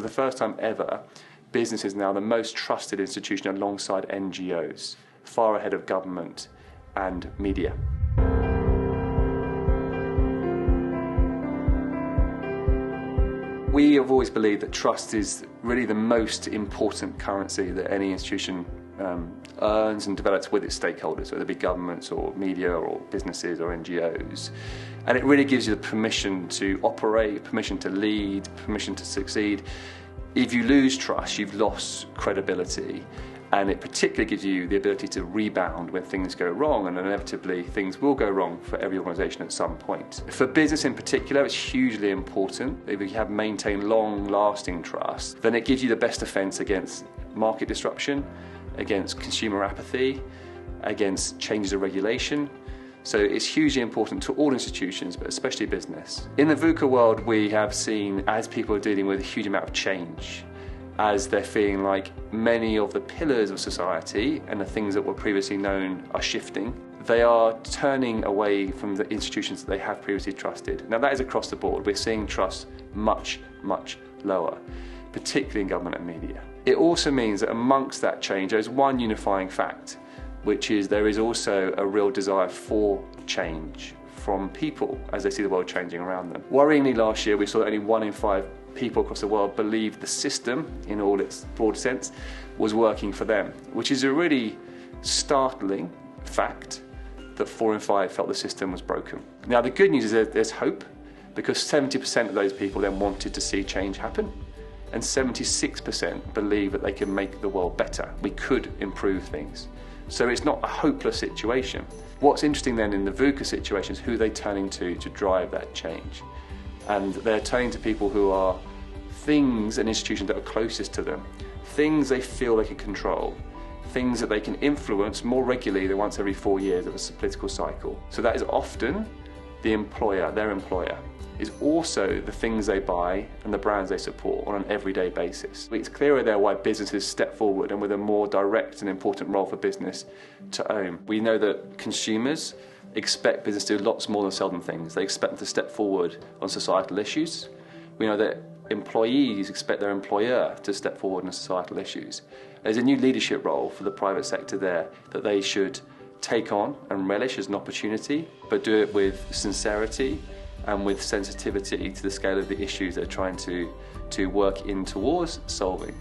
the first time ever, business is now the most trusted institution alongside NGOs, far ahead of government and media. We have always believed that trust is really the most important currency that any institution earns and develops with its stakeholders, whether it be governments or media or businesses or NGOs. And it really gives you the permission to operate, permission to lead, permission to succeed. If you lose trust, you've lost credibility. And it particularly gives you the ability to rebound when things go wrong, and inevitably things will go wrong for every organisation at some point. For business in particular, it's hugely important. If you have maintained long-lasting trust, then it gives you the best defence against market disruption, against consumer apathy, against changes of regulation. So it's hugely important to all institutions, but especially business. In the VUCA world, we have seen, as people are dealing with a huge amount of change, as they're feeling like many of the pillars of society and the things that were previously known are shifting, they are turning away from the institutions that they have previously trusted. Now that is across the board. We're seeing trust much, much lower, particularly in government and media. It also means that amongst that change, there's one unifying fact, which is there is also a real desire for change from people as they see the world changing around them. Worryingly, last year we saw that only 1 in 5 people across the world believed the system, in all its broad sense, was working for them, which is a really startling fact that 4 in 5 felt the system was broken. Now the good news is that there's hope, because 70% of those people then wanted to see change happen, and 76% believe that they can make the world better. We could improve things. So it's not a hopeless situation. What's interesting then in the VUCA situation is who they're turning to drive that change. And they're turning to people who are things and institutions that are closest to them, things they feel they can control, things that they can influence more regularly than once every 4 years of a political cycle. So that is often the employer, their employer, is also the things they buy and the brands they support on an everyday basis. It's clearer there why businesses step forward and with a more direct and important role for business to own. We know that consumers expect business to do lots more than sell them things. They expect them to step forward on societal issues. We know that employees expect their employer to step forward on societal issues. There's a new leadership role for the private sector there that they should take on and relish as an opportunity, but do it with sincerity and with sensitivity to the scale of the issues they're trying to work in towards solving.